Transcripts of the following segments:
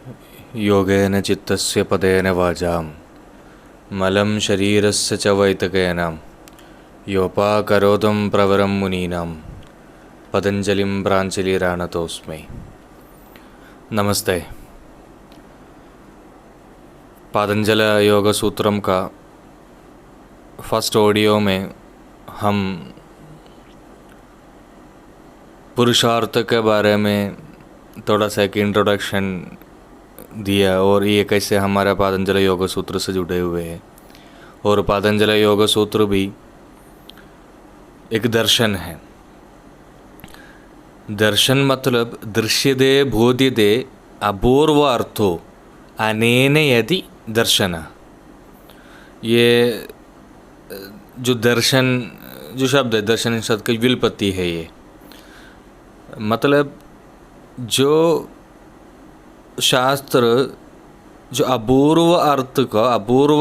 योगेन चित्तस्य पदेन वाचां मलं शरीरस्य च वैतकेन योपाकरोतं प्रवरं मुनीनां पतंजलिं प्राञ्जलिरानतोऽस्मि। नमस्ते। पातंजल योग सूत्रम का फर्स्ट ऑडियो में हम पुरुषार्थ के बारे में थोड़ा सा एक इंट्रोडक्शन दिया और ये कैसे हमारा पातंजल योग सूत्र से जुड़े हुए हैं। और पातंजल योग सूत्र भी एक दर्शन है। दर्शन मतलब दृश्यते बोध्यते अपूर्व अर्थो अनेन यदि दर्शन। ये जो दर्शन जो शब्द है, दर्शन शब्द की व्युत्पत्ति है। ये मतलब जो शास्त्र जो अपूर्व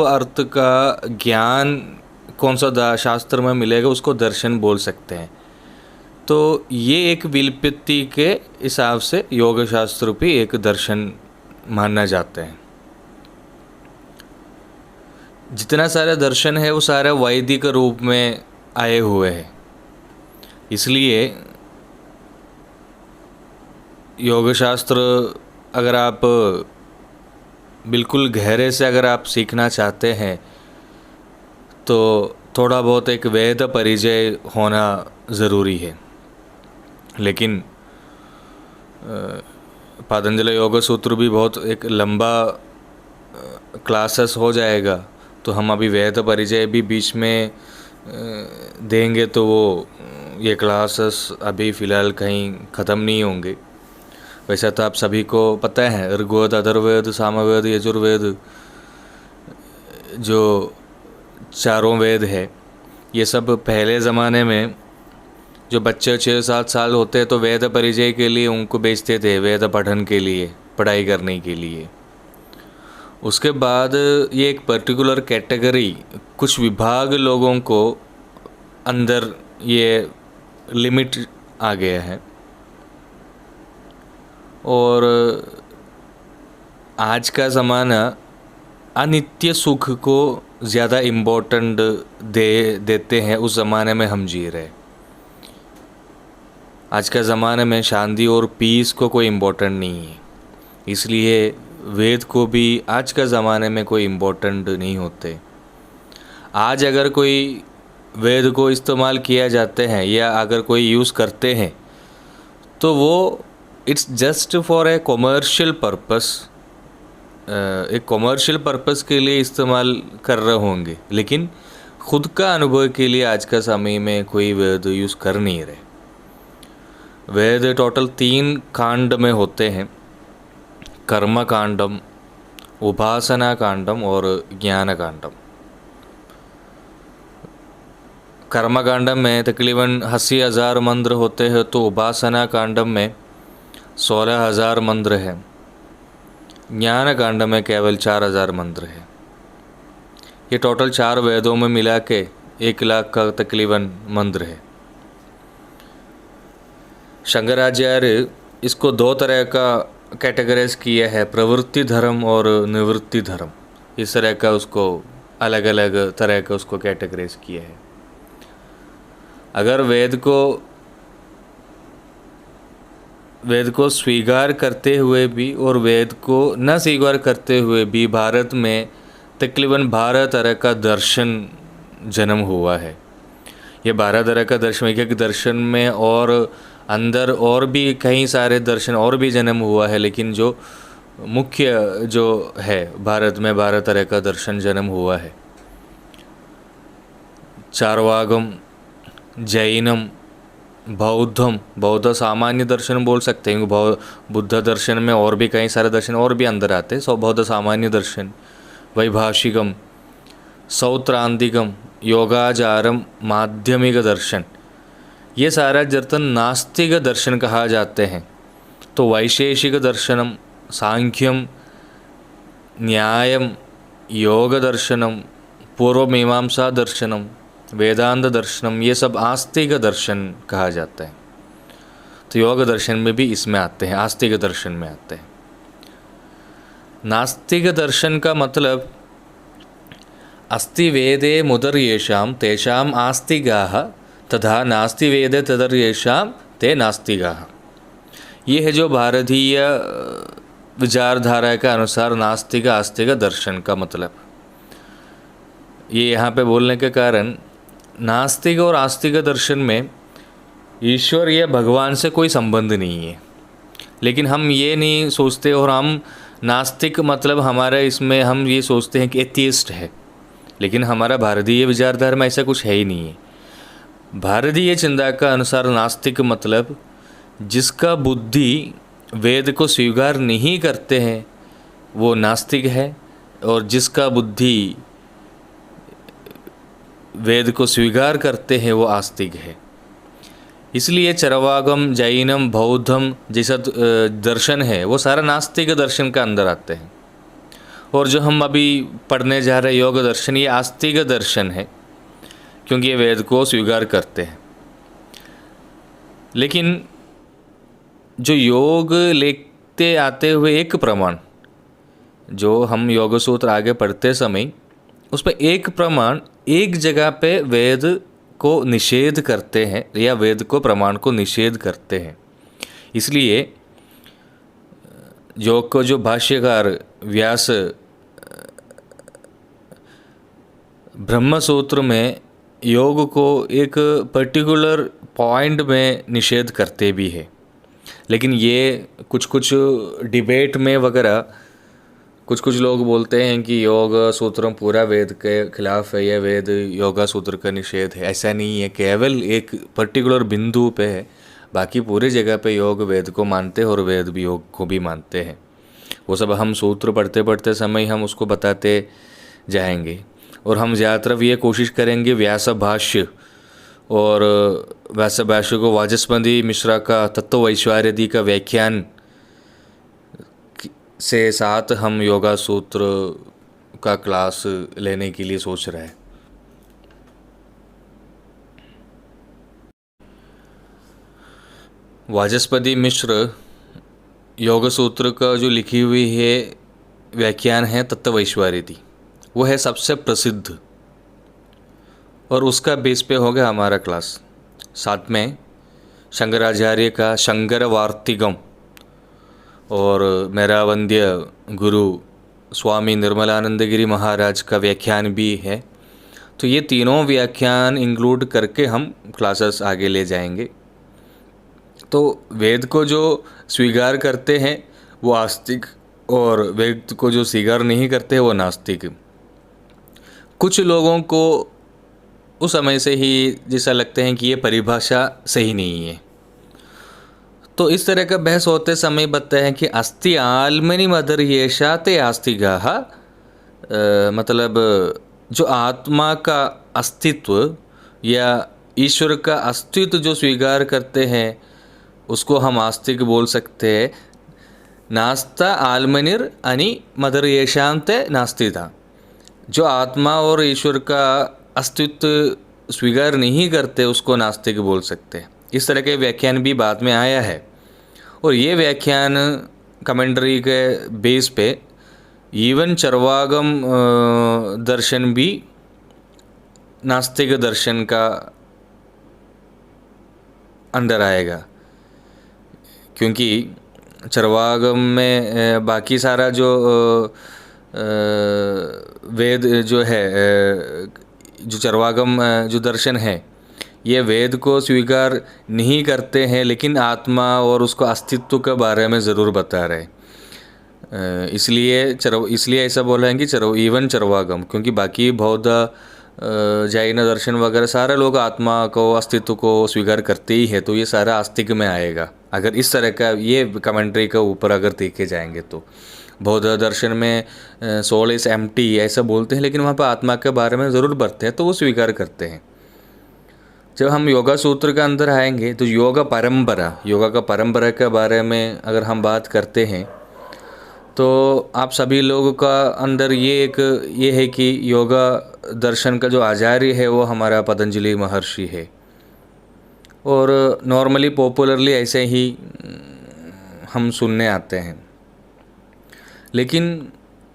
अर्थ का ज्ञान कौन सा शास्त्र में मिलेगा उसको दर्शन बोल सकते हैं। तो ये एक व्युत्पत्ति के हिसाब से योग शास्त्र भी एक दर्शन मानना जाते हैं। जितना सारे दर्शन है वो सारे वैदिक रूप में आए हुए हैं। इसलिए योग शास्त्र अगर आप बिल्कुल गहरे से अगर आप सीखना चाहते हैं तो थोड़ा बहुत एक वेद परिचय होना ज़रूरी है। लेकिन पातंजल योग सूत्र भी बहुत एक लंबा क्लासेस हो जाएगा, तो हम अभी वेद परिचय भी बीच में देंगे तो वो ये क्लासेस अभी फ़िलहाल कहीं ख़त्म नहीं होंगे। वैसे तो आप सभी को पता है ऋग्वेद, अथर्ववेद, सामवेद, यजुर्वेद जो चारों वेद है, ये सब पहले ज़माने में जो बच्चे 6-7 साल होते हैं तो वेद परिचय के लिए उनको भेजते थे, वेद पठन के लिए, पढ़ाई करने के लिए। उसके बाद ये एक पर्टिकुलर कैटेगरी कुछ विभाग लोगों को अंदर ये लिमिट आ गया है। और आज का ज़माना अनित्य सुख को ज़्यादा इम्पोर्टेंट देते हैं। उस ज़माने में हम जी रहे। आज का ज़माने में शांति और पीस को कोई इम्पोर्टेंट नहीं है। इसलिए वेद को भी आज का ज़माने में कोई इम्पोर्टेंट नहीं होते। आज अगर कोई वेद को इस्तेमाल किया जाते हैं या अगर कोई यूज़ करते हैं तो वो it's just for a commercial purpose, एक कॉमर्शियल पर्पस के लिए इस्तेमाल कर रहे होंगे, लेकिन खुद का अनुभव के लिए आज का समय में कोई वेद यूज़ कर नहीं रहे। वेद टोटल 3 कांड में होते हैं, कर्म कांडम, उपासना कांडम और ज्ञान कांडम। कर्म कांडम में तकरीबन 80,000 मंत्र होते हैं, तो उपासना कांडम में 16,000 मंत्र है। ज्ञान कांड में केवल 4,000 मंत्र है। ये टोटल 4 वेदों में मिला के 1 लाख का तकरीबन मंत्र है। शंकराचार्य इसको 2 तरह का कैटेगराइज किया है, प्रवृत्ति धर्म और निवृत्ति धर्म। इस तरह का उसको अलग अलग तरह का उसको कैटेगराइज किया है। अगर वेद को स्वीकार करते हुए भी और वेद को न स्वीकार करते हुए भी भारत में तकरीबन 12 तरह का दर्शन जन्म हुआ है। ये 12 तरह का दर्शन, एक दर्शन में और अंदर और भी कई सारे दर्शन और भी जन्म हुआ है, लेकिन जो मुख्य जो है भारत में 12 तरह का दर्शन जन्म हुआ है। चार्वाकम, जैनम, बौद्धम, बौद्ध सामान्य दर्शन बोल सकते हैं, बुद्ध दर्शन में और भी कई सारे दर्शन और भी अंदर आते हैं। बौद्ध सामान्य दर्शन, वैभाषिकम, सौत्रांतिकम, योगाचारम, माध्यमिक दर्शन, ये सारा जर्तन नास्तिक दर्शन कहा जाते हैं। तो वैशेषिक दर्शनम, सांख्यम, न्यायम, योग दर्शनम, पूर्व मीमांसा दर्शनम, वेदांत दर्शनम, ये सब आस्तिक दर्शन कहा जाता है। तो योग दर्शन में भी इसमें आते हैं, आस्तिक दर्शन में आते हैं। नास्तिक दर्शन का मतलब अस्ति वेदे मुदर्येषां तेषाम् आस्तिगाः तथा नास्ति वेदे तदर्येषां ते नास्तिगाः। ये है जो भारतीय विचारधारा के अनुसार नास्तिक आस्तिक दर्शन का मतलब। ये यहाँ पे बोलने के कारण नास्तिक और आस्तिक दर्शन में ईश्वर या भगवान से कोई संबंध नहीं है। लेकिन हम ये नहीं सोचते, और हम नास्तिक मतलब हमारा इसमें हम ये सोचते हैं कि एथियस्ट है, लेकिन हमारा भारतीय विचारधारा में ऐसा कुछ है ही नहीं है। भारतीय चिंता का अनुसार नास्तिक मतलब जिसका बुद्धि वेद को स्वीकार नहीं करते हैं वो नास्तिक है, और जिसका बुद्धि वेद को स्वीकार करते हैं वो आस्तिक है। इसलिए चरवागम, जैनम, बौद्धम जैसा दर्शन है वो सारा नास्तिक दर्शन का अंदर आते हैं। और जो हम अभी पढ़ने जा रहे योग दर्शन, ये आस्तिक दर्शन है, क्योंकि ये वेद को स्वीकार करते हैं। लेकिन जो योग लेते आते हुए एक प्रमाण, जो हम योग सूत्र आगे पढ़ते समय उसमें एक प्रमाण एक जगह पे वेद को निषेध करते हैं या वेद को प्रमाण को निषेध करते हैं। इसलिए योग को जो भाष्यकार व्यास ब्रह्म सूत्र में योग को एक पर्टिकुलर पॉइंट में निषेध करते भी है। लेकिन ये कुछ डिबेट में वगैरह कुछ लोग बोलते हैं कि योग सूत्र पूरा वेद के खिलाफ है, यह वेद योगा सूत्र का निषेध है। ऐसा नहीं है, केवल एक पर्टिकुलर बिंदु पे है, बाकी पूरी जगह पे योग वेद को मानते हैं और वेद भी योग को भी मानते हैं। वो सब हम सूत्र पढ़ते पढ़ते समय हम उसको बताते जाएंगे, और हम ज़्यादातर ये कोशिश करेंगे व्यास भाष्य और व्यास भाष्य को वाचस्पति मिश्रा का तत्व वैश्वर्यादि का व्याख्यान से साथ हम योगा सूत्र का क्लास लेने के लिए सोच रहे हैं। वाचस्पति मिश्र योग सूत्र का जो लिखी हुई है व्याख्यान है तत्व वैश्वर्यादि, वो है सबसे प्रसिद्ध, और उसका बेस पे होगा हमारा क्लास। साथ में शंकराचार्य का शंकर वार्तिकम और मेरा वंद्य गुरु स्वामी निर्मलानंद गिरी महाराज का व्याख्यान भी है। तो ये तीनों व्याख्यान इंक्लूड करके हम क्लासेस आगे ले जाएंगे। तो वेद को जो स्वीकार करते हैं वो आस्तिक, और वेद को जो स्वीकार नहीं करते वो नास्तिक। कुछ लोगों को उस समय से ही जैसा लगते हैं कि ये परिभाषा सही नहीं है। तो इस तरह का बहस होते समय बताया है कि अस्ति आल्मनि मदर्येषा ते आस्तिगाः, मतलब जो आत्मा का अस्तित्व या ईश्वर का अस्तित्व जो स्वीकार करते हैं उसको हम आस्तिक बोल सकते हैं। नास्ता आल्मनिर अनि मदर्येषां ते नास्तिता, जो आत्मा और ईश्वर का अस्तित्व स्वीकार नहीं करते उसको नास्तिक बोल सकते हैं। इस तरह के व्याख्यान भी बाद में आया है, और ये व्याख्यान कमेंट्री के बेस पे इवन चरवागम दर्शन भी नास्तिक दर्शन का अंदर आएगा, क्योंकि चरवागम में बाकी सारा जो वेद जो है, जो चरवागम जो दर्शन है ये वेद को स्वीकार नहीं करते हैं, लेकिन आत्मा और उसको अस्तित्व के बारे में ज़रूर बता रहे। इसलिए ऐसा बोला है कि इवन चरवागम, क्योंकि बाकी बौद्ध जैन दर्शन वगैरह सारे लोग आत्मा को अस्तित्व को स्वीकार करते ही है, तो ये सारा आस्तिक में आएगा। अगर इस तरह का ये कमेंट्री के ऊपर अगर देखे जाएंगे तो बौद्ध दर्शन में सोल इज एम्प्टी ऐसा बोलते हैं, लेकिन वहाँ पर आत्मा के बारे में ज़रूर पढ़ते हैं, तो वो स्वीकार करते हैं। जब हम योगा सूत्र के अंदर आएंगे तो योगा का परंपरा के बारे में अगर हम बात करते हैं तो आप सभी लोगों का अंदर ये है कि योगा दर्शन का जो आचार्य है वो हमारा पतंजलि महर्षि है, और नॉर्मली पॉपुलरली ऐसे ही हम सुनने आते हैं। लेकिन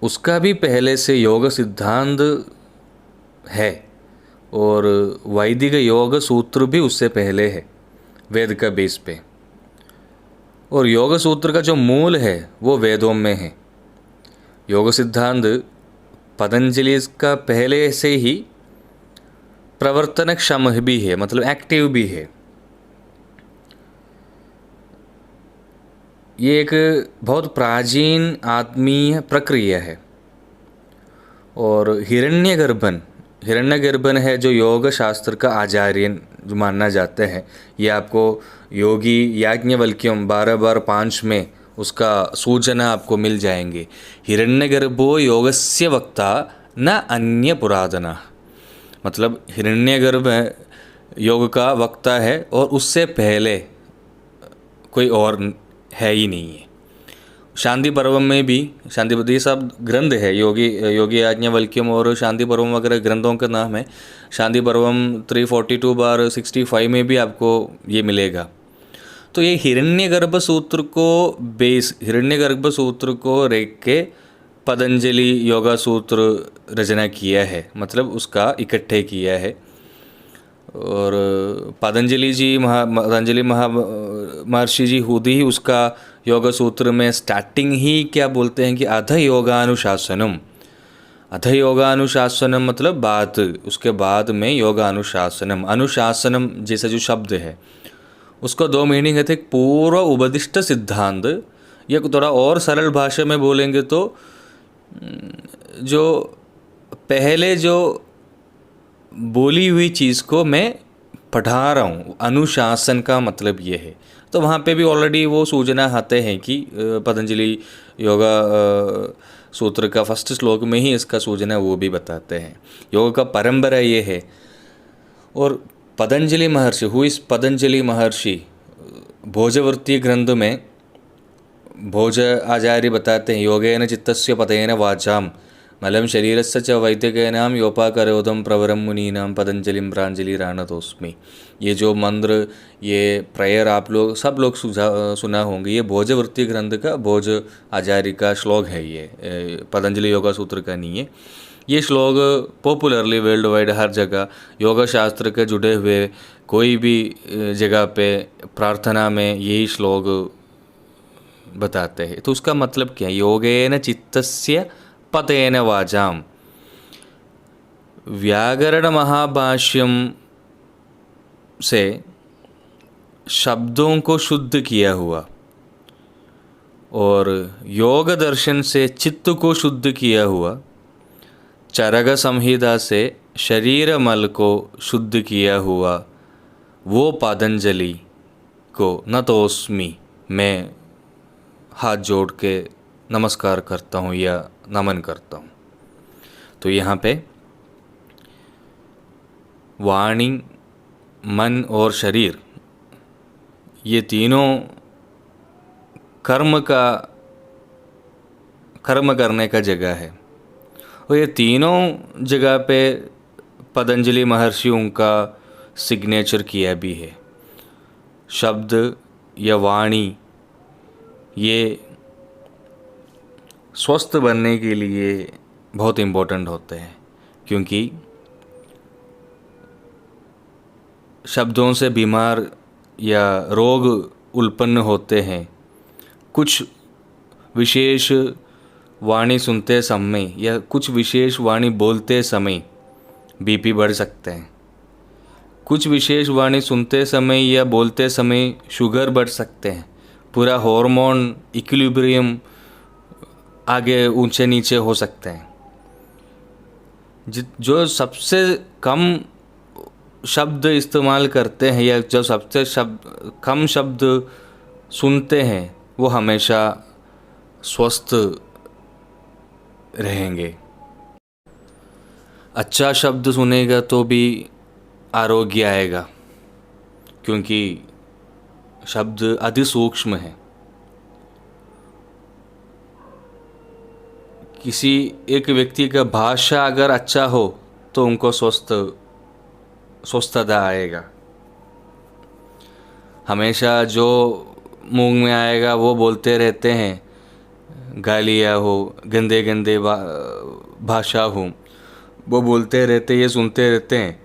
उसका भी पहले से योग सिद्धांत है और वैदिक योग सूत्र भी उससे पहले है वेद का बेस पे। और योग सूत्र का जो मूल है वो वेदों में है। योग सिद्धांत पतंजलि का पहले से ही प्रवर्तनक्षम भी है, मतलब एक्टिव भी है। ये एक बहुत प्राचीन आत्मीय प्रक्रिया है। और हिरण्यगर्भन है जो योग शास्त्र का आचार्य जो मानना जाते हैं। ये आपको योगी याज्ञवल्क्यम 12/5 में उसका सूचना आपको मिल जाएंगे। हिरण्यगर्भो योगस्य वक्ता न अन्य पुरातन, मतलब हिरण्यगर्भ योग का वक्ता है और उससे पहले कोई और है ही नहीं है। शांति पर्वम में भी, शांति ये सब ग्रंथ है, योगी याज्ञवल्क्यम और शांति पर्वम वगैरह ग्रंथों का नाम है। शांति पर्वम 342/65 में भी आपको ये मिलेगा। तो ये हिरण्यगर्भ सूत्र को रेख के पतंजलि योगा सूत्र रचना किया है, मतलब उसका इकट्ठे किया है। और पतंजलि महर्षि जी खुद ही उसका योग सूत्र में स्टार्टिंग ही क्या बोलते हैं कि अध योगानुशासनम मतलब बात, उसके बाद में योगानुशासनम। अनुशासनम जैसा जो शब्द है उसको 2 मीनिंग है थे। पूर्व उपदिष्ट सिद्धांत, ये थोड़ा और सरल भाषा में बोलेंगे तो जो पहले जो बोली हुई चीज़ को मैं पढ़ा रहा हूँ, अनुशासन का मतलब ये है। तो वहाँ पे भी ऑलरेडी वो सूचना आते हैं कि पतंजलि योगा सूत्र का फर्स्ट श्लोक में ही इसका सूचना वो भी बताते हैं। योग का परंपरा ये है। और पतंजलि महर्षि, पतंजलि महर्षि भोजवृत्ति ग्रंथ में भोज आचार्य बताते हैं, योगेन चित्तस्य पतेन वाचाम मलम शरीरस्य च वैद्यकेनाम योपाकरोदम प्रवरम मुनीनाम पतंजलिम प्रांजलिरानतोस्मि। ये जो मंत्र, ये प्रेयर आप लोग सब लोग सुना होंगे। ये भोजवृत्ति ग्रंथ का भोज आचार्य का श्लोक है, ये पतंजलि योगा सूत्र का नहीं है। ये श्लोक पॉपुलरली वर्ल्ड वाइड हर जगह योगा शास्त्र के जुड़े हुए कोई भी जगह पे प्रार्थना में यही श्लोक बताते हैं। तो उसका मतलब क्या है? योगेन चित्तस्य पतेन वाचाम। व्याकरण महाभाष्यम से शब्दों को शुद्ध किया हुआ और योग दर्शन से चित्त को शुद्ध किया हुआ, चरक संहिता से शरीर मल को शुद्ध किया हुआ, वो पतंजलि को नतोस्मि मैं हाथ जोड़ के नमस्कार करता हूँ या नमन करता हूँ। तो यहाँ पे वाणी, मन और शरीर, ये तीनों कर्म करने का जगह है। और ये तीनों जगह पे पतंजलि महर्षियों का सिग्नेचर किया भी है। शब्द या वाणी ये स्वस्थ बनने के लिए बहुत इम्पोर्टेंट होते हैं, क्योंकि शब्दों से बीमार या रोग उत्पन्न होते हैं। कुछ विशेष वाणी सुनते समय या कुछ विशेष वाणी बोलते समय बीपी बढ़ सकते हैं। कुछ विशेष वाणी सुनते समय या बोलते समय शुगर बढ़ सकते हैं। पूरा हार्मोन इक्विलिब्रियम आगे ऊंचे नीचे हो सकते हैं। जो सबसे कम शब्द इस्तेमाल करते हैं या जो सबसे कम शब्द सुनते हैं वो हमेशा स्वस्थ रहेंगे। अच्छा शब्द सुनेगा तो भी आरोग्य आएगा, क्योंकि शब्द अति सूक्ष्म है। किसी एक व्यक्ति का भाषा अगर अच्छा हो तो उनको स्वस्थता आएगा। हमेशा जो मुंह में आएगा वो बोलते रहते हैं, गालियाँ हो, गंदे गंदे भाषा हो, वो बोलते रहते, ये सुनते रहते हैं।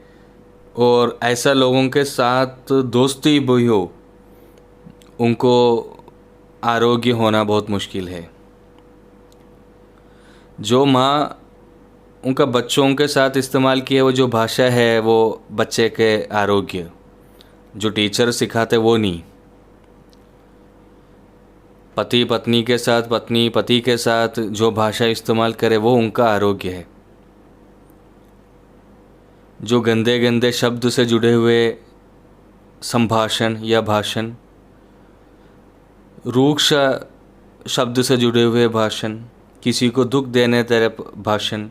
और ऐसा लोगों के साथ दोस्ती भी हो, उनको आरोग्य होना बहुत मुश्किल है। जो माँ उनका बच्चों के साथ इस्तेमाल किए वो जो भाषा है वो बच्चे के आरोग्य, जो टीचर सिखाते वो नहीं। पति पत्नी के साथ, पत्नी पति के साथ जो भाषा इस्तेमाल करे वो उनका आरोग्य है। जो गंदे गंदे शब्द से जुड़े हुए संभाषण या भाषण, रूक्ष शब्द से जुड़े हुए भाषण, किसी को दुख देने तरह भाषण,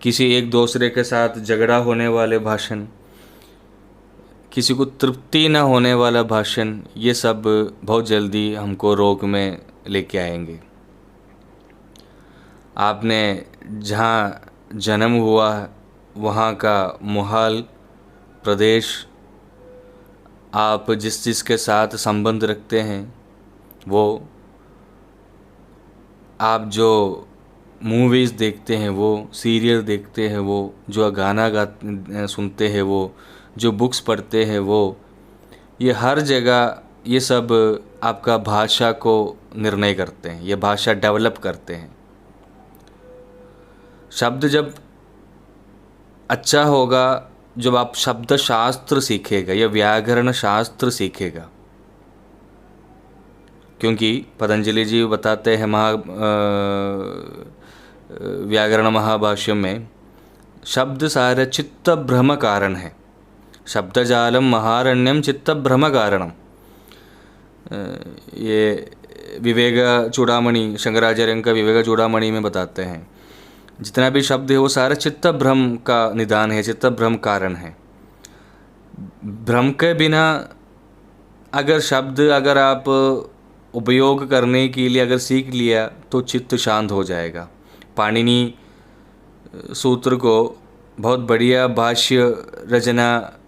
किसी एक दूसरे के साथ झगड़ा होने वाले भाषण, किसी को तृप्ति न होने वाला भाषण, ये सब बहुत जल्दी हमको रोग में लेके आएंगे। आपने जहाँ जन्म हुआ वहाँ का माहौल, प्रदेश, आप जिस चीज़ के साथ संबंध रखते हैं, वो आप जो मूवीज़ देखते हैं, वो सीरियल देखते हैं, वो जो गाना सुनते हैं, वो जो बुक्स पढ़ते हैं, वो ये हर जगह ये सब आपका भाषा को निर्णय करते हैं, ये भाषा डेवलप करते हैं। शब्द जब अच्छा होगा, जब आप शब्द शास्त्र सीखेगा या व्याकरण शास्त्र सीखेगा, क्योंकि पतंजलि जी बताते हैं व्याकरण महाभाष्य में, शब्द सारे चित्त भ्रम कारण है। शब्द जालम महारण्यम चित्त भ्रम कारणम। ये विवेक चूड़ामणि, शंकराचार्य का विवेक चूड़ामणि में बताते हैं, जितना भी शब्द है वो सारा चित्त भ्रम का निदान है, चित्त भ्रम कारण है। भ्रम के बिना अगर शब्द अगर आप उपयोग करने के लिए अगर सीख लिया तो चित्त शांत हो जाएगा। पाणिनि सूत्र को बहुत बढ़िया भाष्य रचना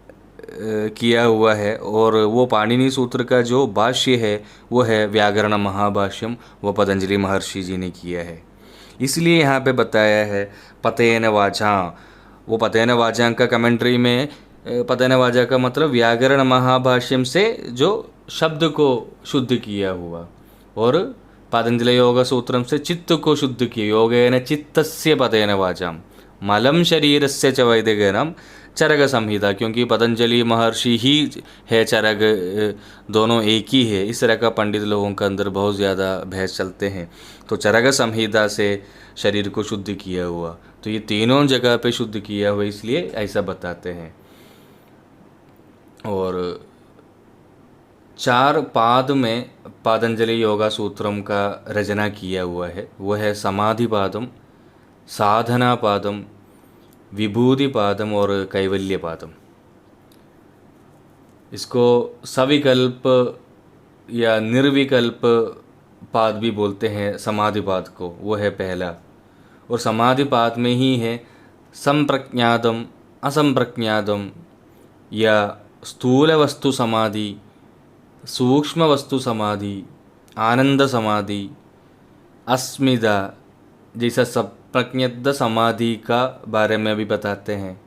किया हुआ है, और वो पाणिनि सूत्र का जो भाष्य है वो है व्याकरण महाभाष्यम, वो पतंजलि महर्षि जी ने किया है। इसलिए यहाँ पे बताया है पतेन वाचा। वो पतेन वाचा का कमेंट्री में पतेन वाचा का मतलब व्याकरण महाभाष्यम से जो शब्द को शुद्ध किया हुआ, और पतंजलि योग सूत्रम से चित्त को शुद्ध किया। योगेन चित्तस्य पतेन वाचाम मलम शरीरस्य च वैदिकेनाम चरक संहिता, क्योंकि पतंजलि महर्षि ही है चरक, दोनों एक ही है। इस तरह का पंडित लोगों के अंदर बहुत ज़्यादा बहस चलते हैं। तो चरक संहिता से शरीर को शुद्ध किया हुआ, तो ये तीनों जगह पे शुद्ध किया हुआ, इसलिए ऐसा बताते हैं। और 4 पाद में पतंजलि योगा सूत्रम का रचना किया हुआ है। वो है समाधि पादम, साधना पादम, विभूति पादम और कैवल्य पादम। इसको सविकल्प या निर्विकल्प पाद भी बोलते हैं समाधि पाद को, वो है पहला। और समाधि पाद में ही है संप्रज्ञातम, असंप्रज्ञातम, या स्थूल वस्तु समाधि, सूक्ष्म वस्तु समाधि, आनंद समाधि, अस्मिता जैसा सब प्रज्ञद समाधि का बारे में भी बताते हैं।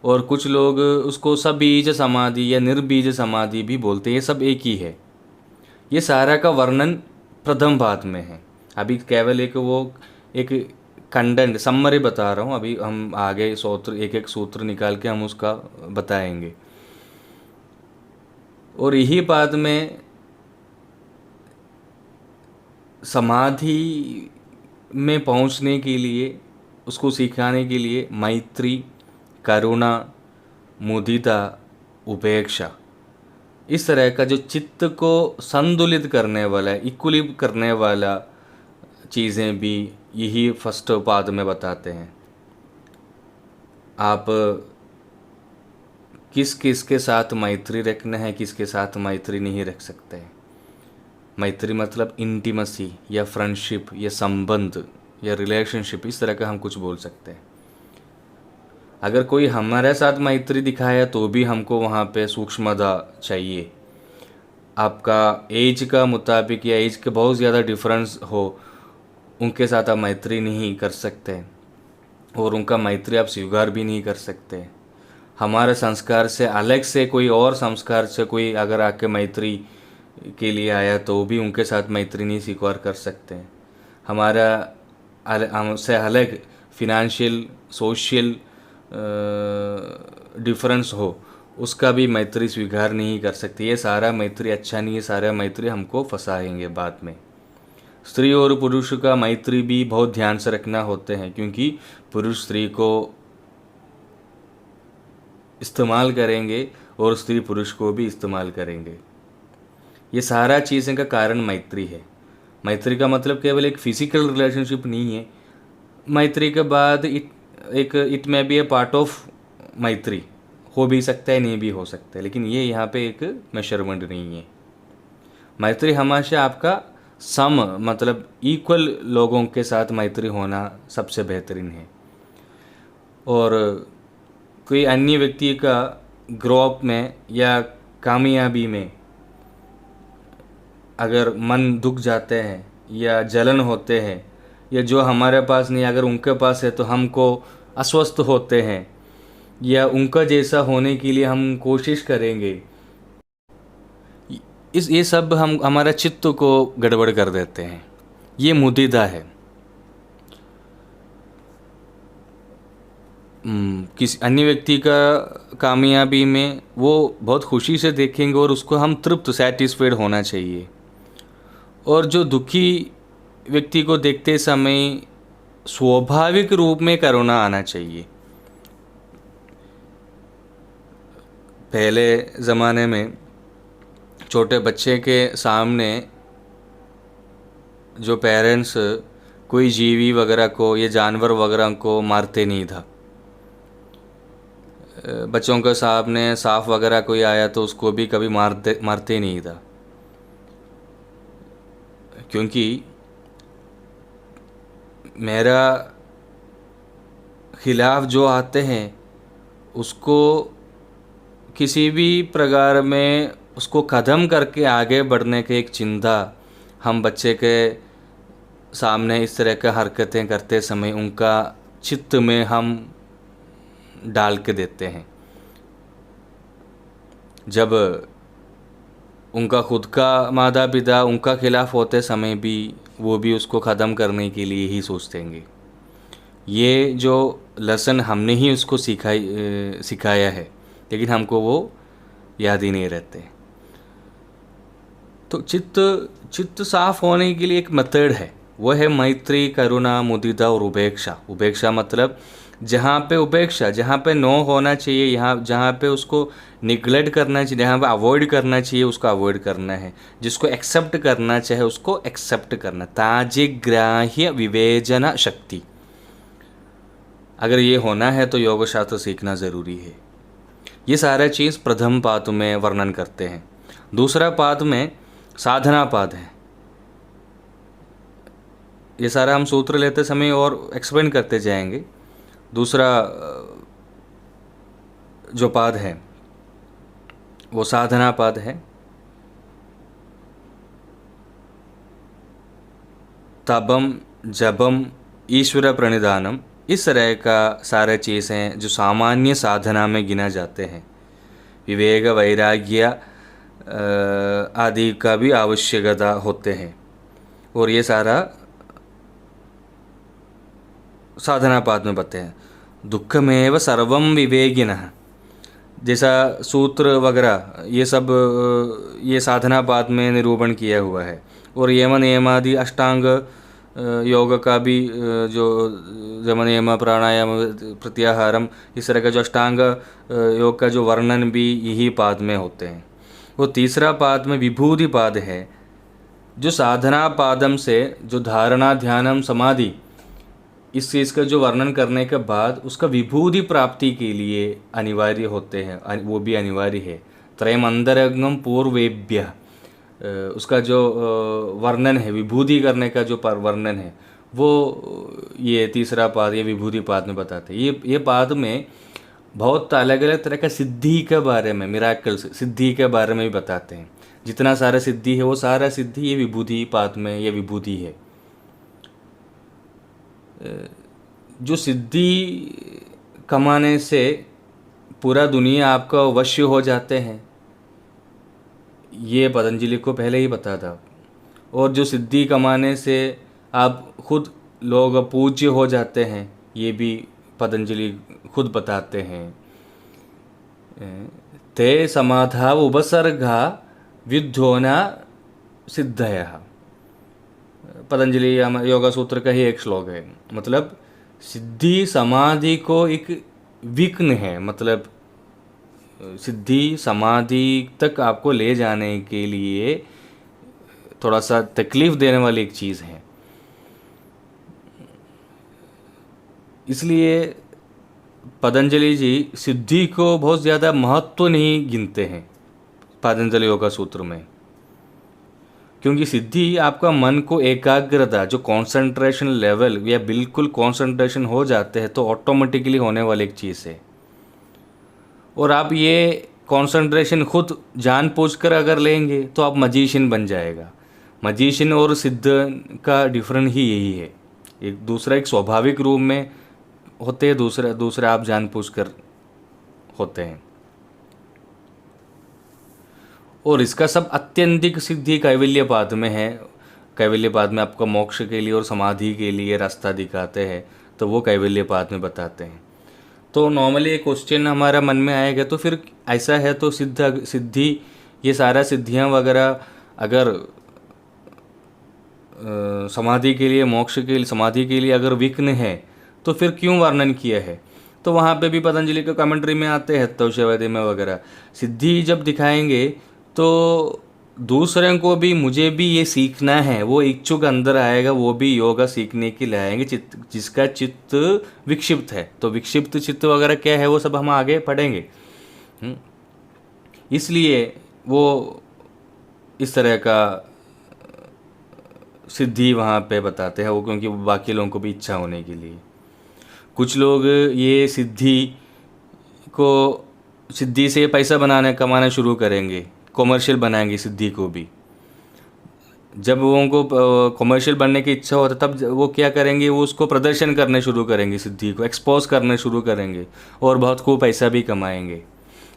और कुछ लोग उसको सबीज समाधि या निर्बीज समाधि भी बोलते हैं। ये सब एक ही है। ये सारा का वर्णन प्रथम पाद में है। अभी केवल एक खंडन समरी बता रहा हूँ। अभी हम आगे सूत्र एक एक सूत्र निकाल के हम उसका बताएंगे। और यही पाद में समाधि में पहुंचने के लिए, उसको सिखाने के लिए मैत्री, करुणा, मुदिता, उपेक्षा, इस तरह का जो चित्त को संतुलित करने वाला, इक्विलिब्रेट करने वाला चीज़ें भी यही फर्स्ट पाद में बताते हैं। आप किस किस के साथ मैत्री रखना है, किसके साथ मैत्री नहीं रख सकते हैं। मैत्री मतलब इंटीमेसी या फ्रेंडशिप या संबंध या रिलेशनशिप, इस तरह का हम कुछ बोल सकते हैं। अगर कोई हमारे साथ मैत्री दिखाया तो भी हमको वहाँ पे सूक्ष्मता चाहिए। आपका एज का मुताबिक या एज के बहुत ज़्यादा डिफरेंस हो उनके साथ आप मैत्री नहीं कर सकते और उनका मैत्री आप स्वीकार भी नहीं कर सकते। हमारे संस्कार से अलग से कोई और संस्कार से कोई अगर आके मैत्री के लिए आया तो भी उनके साथ मैत्री नहीं स्वीकार कर सकते। हमारा हमसे अलग फिनेंशियल सोशल डिफरेंस हो उसका भी मैत्री स्वीकार नहीं कर सकती। ये सारा मैत्री अच्छा नहीं है, सारा मैत्री हमको फंसाएंगे बाद में। स्त्री और पुरुष का मैत्री भी बहुत ध्यान से रखना होते हैं, क्योंकि पुरुष स्त्री को इस्तेमाल करेंगे और स्त्री पुरुष को भी इस्तेमाल करेंगे। ये सारा चीज़ों का कारण मैत्री है। मैत्री का मतलब केवल एक फिजिकल रिलेशनशिप नहीं है। मैत्री के बाद इट में बी ए पार्ट ऑफ मैत्री, हो भी सकता है नहीं भी हो सकता है, लेकिन ये यहाँ पे एक मेजरमेंट नहीं है। मैत्री हमेशा आपका सम मतलब इक्वल लोगों के साथ मैत्री होना सबसे बेहतरीन है। और कोई अन्य व्यक्ति का ग्रो अप में या कामयाबी में अगर मन दुख जाते हैं या जलन होते हैं या जो हमारे पास नहीं अगर उनके पास है तो हमको अस्वस्थ होते हैं या उनका जैसा होने के लिए हम कोशिश करेंगे, ये सब हम हमारा चित्त को गड़बड़ कर देते हैं। ये मुदीदा है। किसी अन्य व्यक्ति का कामयाबी में वो बहुत खुशी से देखेंगे और उसको हम तृप्त सेटिस्फाइड होना चाहिए। और जो दुखी व्यक्ति को देखते समय स्वाभाविक रूप में करुणा आना चाहिए। पहले ज़माने में छोटे बच्चे के सामने जो पेरेंट्स कोई जीवी वगैरह को या जानवर वगैरह को मारते नहीं था। बच्चों के सामने सांप वगैरह कोई आया तो उसको भी कभी मारते नहीं था, क्योंकि मेरा खिलाफ जो आते हैं उसको किसी भी प्रकार में उसको ख़त्म करके आगे बढ़ने की एक चिंता हम बच्चे के सामने इस तरह की हरकतें करते समय उनका चित्त में हम डाल के देते हैं। जब उनका खुद का माता पिता उनका खिलाफ होते समय भी वो भी उसको ख़त्म करने के लिए ही सोचतेंगे। ये जो लेसन हमने ही उसको सिखाया है, लेकिन हमको वो याद ही नहीं रहते। तो चित्त साफ होने के लिए एक मेथड है, वो है मैत्री, करुणा, मुदिता और उपेक्षा। उपेक्षा मतलब जहाँ पे उपेक्षा, जहाँ पे नो होना चाहिए, यहाँ जहाँ पे उसको निगलेक्ट करना चाहिए, जहाँ पे अवॉइड करना चाहिए उसको अवॉइड करना है, जिसको एक्सेप्ट करना चाहिए उसको एक्सेप्ट करना। ताजिग्राह्य विवेचना शक्ति, अगर ये होना है तो योग शास्त्र सीखना ज़रूरी है। ये सारा चीज़ प्रथम पाद में वर्णन करते हैं। दूसरा पाद में साधना पाद है। ये सारा हम सूत्र लेते समय और एक्सप्लेन करते जाएंगे। दूसरा जो पाद है वो साधना पाद है। तपम, जपम, ईश्वर प्रणिधानम, इस तरह का सारे चीज़ें जो सामान्य साधना में गिना जाते हैं। विवेक, वैराग्य आदि का भी आवश्यकता होते हैं, और ये सारा साधना पाद में बताते हैं। दुखमेव सर्वम विवेकिनः, जैसा सूत्र वगैरह ये सब ये साधना पाद में निरूपण किया हुआ है। और यम नियमादि अष्टांग योग का भी जो यम नियम, प्राणायाम, प्रत्याहारम, इस तरह का जो अष्टांग योग का जो वर्णन भी यही पाद में होते हैं। वो तीसरा पाद में विभूति पाद है, जो साधना पादम से जो धारणा, ध्यानम, समाधि, इस चीज़ का जो वर्णन करने के बाद उसका विभूति प्राप्ति के लिए अनिवार्य होते हैं, वो भी अनिवार्य है। त्रयम अंतरंगम पूर्वेभ्य, उसका जो वर्णन है, विभूति करने का जो वर्णन है, वो ये तीसरा पाद, ये विभूति पाद में बताते हैं। ये पाद में बहुत अलग अलग तरह का सिद्धि के बारे में, मिराकल्स, सिद्धि के बारे में भी बताते हैं। जितना सारा सिद्धि है वो सारा सिद्धि ये विभूति पाद में ये विभूति है। जो सिद्धि कमाने से पूरा दुनिया आपका वश हो जाते हैं, ये पतंजलि को पहले ही पता था। और जो सिद्धि कमाने से आप खुद लोग पूज्य हो जाते हैं, ये भी पतंजलि खुद बताते हैं। ते समाधा उपसर्गा विद्योना सिद्धयः, पतंजलि योगा सूत्र का ही एक श्लोक है। मतलब सिद्धि समाधि को एक विघ्न है, मतलब सिद्धि समाधि तक आपको ले जाने के लिए थोड़ा सा तकलीफ देने वाली एक चीज़ है। इसलिए पतंजलि जी सिद्धि को बहुत ज़्यादा महत्व नहीं गिनते हैं पतंजलि योगा सूत्र में, क्योंकि सिद्धि आपका मन को एकाग्रता, जो कंसंट्रेशन लेवल या बिल्कुल कंसंट्रेशन हो जाते हैं तो ऑटोमेटिकली होने वाली एक चीज़ है। और आप ये कंसंट्रेशन खुद जानबूझकर अगर लेंगे तो आप मजीशियन बन जाएगा। मजीशियन और सिद्ध का डिफरेंस ही यही है, एक दूसरा एक स्वाभाविक रूप में होते हैं, दूसरा आप जानबूझकर होते हैं। और इसका सब अत्यंतिक सिद्धि कैवल्यपाद में है। कैवल्यपाद में आपको मोक्ष के लिए और समाधि के लिए रास्ता दिखाते हैं, तो वो कैवल्यपाद में बताते हैं। तो नॉर्मली एक क्वेश्चन हमारा मन में आएगा, तो फिर ऐसा है तो सिद्धि ये सारा सिद्धियां वगैरह अगर समाधि के लिए, मोक्ष के लिए, समाधि के लिए अगर विघ्न है तो फिर क्यों वर्णन किया है? तो वहाँ पे भी पतंजलि के कमेंट्री में आते हैं, तोषवेदी में वगैरह, सिद्धि जब दिखाएंगे तो दूसरे को भी, मुझे भी ये सीखना है, वो इच्छुक अंदर आएगा, वो भी योगा सीखने के लिए आएंगे, जिसका चित्त विक्षिप्त है। तो विक्षिप्त चित्त वगैरह क्या है वो सब हम आगे पढ़ेंगे। इसलिए वो इस तरह का सिद्धि वहाँ पे बताते हैं वो, क्योंकि बाकी लोगों को भी इच्छा होने के लिए। कुछ लोग ये सिद्धि से पैसा कमाना शुरू करेंगे, कॉमर्शियल बनाएंगे सिद्धि को भी। जब वो उनको कॉमर्शियल बनने की इच्छा होता तब वो क्या करेंगे, वो उसको प्रदर्शन करने शुरू करेंगे, सिद्धि को एक्सपोज करने शुरू करेंगे और बहुत खूब पैसा भी कमाएंगे,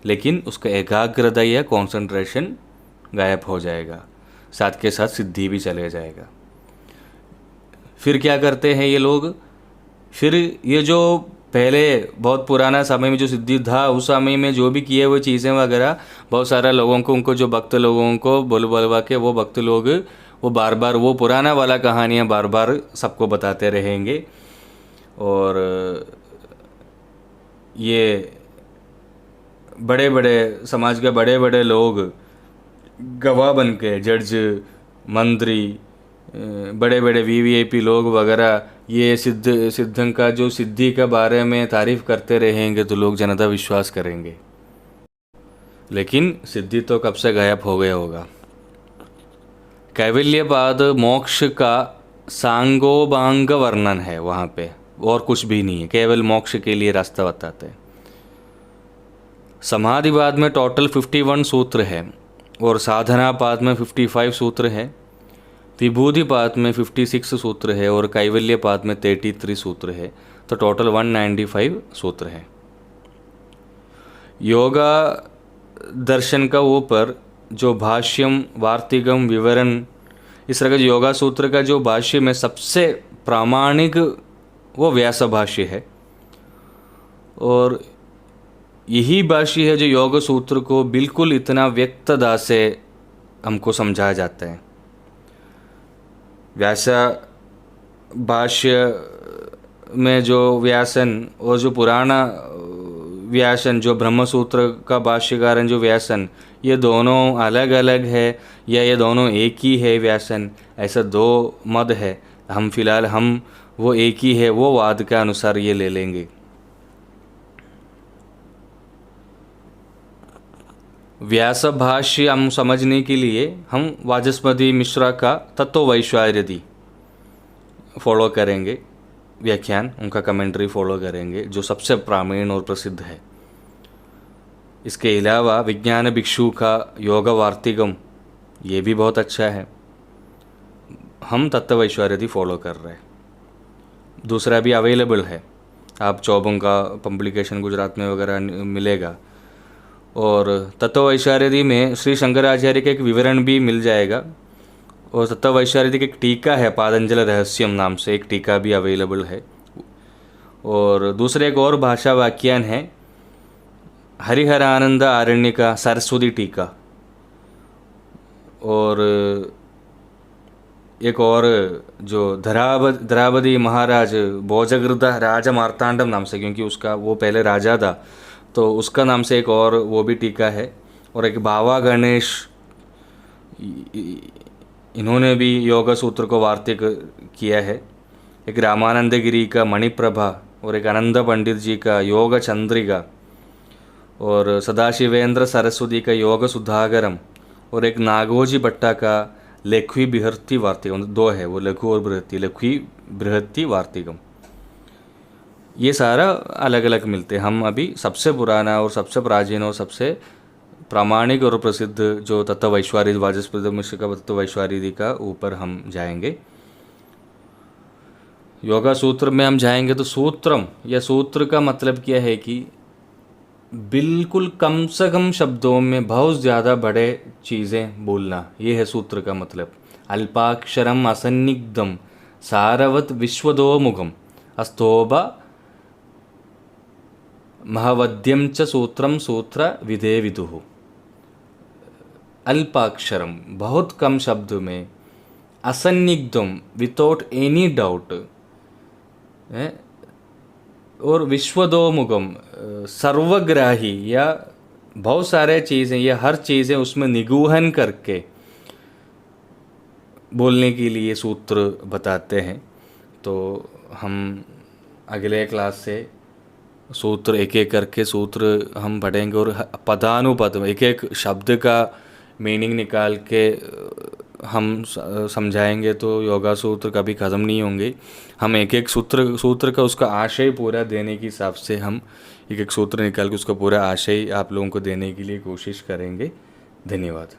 लेकिन उसका एकाग्रता या कॉन्सेंट्रेशन गायब हो जाएगा, साथ के साथ सिद्धि भी चले जाएगा। फिर क्या करते हैं ये लोग, फिर ये जो पहले बहुत पुराना समय में जो सिद्धि था, उस समय में जो भी किए हुए चीज़ें वगैरह, बहुत सारे लोगों को, उनको जो भक्त लोगों को बोलवा के वो भक्त लोग वो बार बार वो पुराना वाला कहानियाँ बार बार सबको बताते रहेंगे। और ये बड़े बड़े समाज के बड़े बड़े लोग गवाह बन के, जज, मंत्री, बड़े बड़े वीवीआईपी लोग वगैरह ये सिद्धं का जो सिद्धि के बारे में तारीफ करते रहेंगे तो लोग जनता विश्वास करेंगे। लेकिन सिद्धि तो कब से गायब हो गया होगा। कैवल्यपाद मोक्ष का सांगोबांग वर्णन है वहाँ पे, और कुछ भी नहीं है, केवल मोक्ष के लिए रास्ता बताते हैं। समाधिपाद में टोटल 51 सूत्र है और साधनापाद में 55 सूत्र है, विभूतिपाद में 56 सूत्र है और कैवल्यपाद में 33 सूत्र है, तो टोटल 195 सूत्र है। योगा दर्शन का ऊपर जो भाष्यम, वार्तिकम, विवरण, इस तरह का योगा सूत्र का जो भाष्य में सबसे प्रामाणिक वो व्यास भाष्य है, और यही भाष्य है जो योग सूत्र को बिल्कुल इतना व्यक्तता से हमको समझाया जाता है। व्यास भाष्य में जो व्यासन और जो पुराना व्यासन, जो ब्रह्मसूत्र का भाष्यकार जो व्यासन, ये दोनों अलग अलग है या ये दोनों एक ही है व्यासन, ऐसा दो मत है। हम फिलहाल वो एक ही है वो वाद के अनुसार ये ले लेंगे। व्यास भाष्य हम समझने के लिए हम वाचस्पति मिश्रा का तत्ववैश्वर्यदि फॉलो करेंगे, व्याख्यान उनका कमेंट्री फॉलो करेंगे जो सबसे प्रामीण और प्रसिद्ध है। इसके अलावा विज्ञान भिक्षु का योग वार्तिकम ये भी बहुत अच्छा है, हम तत्ववैश्वर्यदि फॉलो कर रहे हैं। दूसरा भी अवेलेबल है, आप चौबों का पब्लिकेशन गुजरात में वगैरह मिलेगा। और तत्व वैशारदी में श्री शंकराचार्य का एक विवरण भी मिल जाएगा। और तत्व वैशारदी की एक टीका है, पातंजल रहस्यम नाम से एक टीका भी अवेलेबल है। और दूसरे एक और भाषा वाक्यान है, हरिहर आनंद आरण्य का सरस्वती टीका। और एक और जो द्रावदी महाराज भोजगृद राजा मार्तांडम नाम से, क्योंकि उसका वो पहले राजा था तो उसका नाम से एक और वो भी टीका है। और एक बावा गणेश, इन्होंने भी योग सूत्र को वार्तिक किया है। एक रामानंद गिरी का मणिप्रभा और एक आनंद पंडित जी का योग चंद्रिका और सदाशिवेंद्र सरस्वती का योग सुधागरम और एक नागोजी भट्टा का लेख्वी बृहत्ति वार्तिकम, दो है वो, लघु और बृहत्ति, लेख्वी बृहत्ति वार्तिकम। ये सारा अलग अलग मिलते हैं। हम अभी सबसे पुराना और सबसे प्राचीन और सबसे प्रामाणिक और प्रसिद्ध जो तत्व वैश्वारिद वाचस्पति मिश्र का तत्व वैश्वारिदी का ऊपर हम जाएंगे। योगा सूत्र में हम जाएंगे तो सूत्रम या सूत्र का मतलब क्या है कि बिल्कुल कम से कम शब्दों में बहुत ज़्यादा बड़े चीज़ें बोलना, ये है सूत्र का मतलब। अल्पाक्षरम असन्निग्धम सारवत विश्वदोमुखम अस्तोभा महवद्यम च सूत्रम सूत्र विधे विदुः। अल्पाक्षरम बहुत कम शब्द में, असन्निग्धम विदाउट एनी डाउट, और विश्वदोमुखम सर्वग्राही, या बहुत सारे चीज़ें या हर चीज़ें उसमें निगूहन करके बोलने के लिए सूत्र बताते हैं। तो हम अगले क्लास से सूत्र एक एक करके सूत्र हम पढ़ेंगे और पदानुपद एक एक शब्द का मीनिंग निकाल के हम समझाएंगे। तो योगा सूत्र कभी ख़त्म नहीं होंगे। हम एक एक सूत्र का उसका आशय पूरा देने के हिसाब से हम एक एक सूत्र निकाल के उसका पूरा आशय आप लोगों को देने के लिए कोशिश करेंगे। धन्यवाद।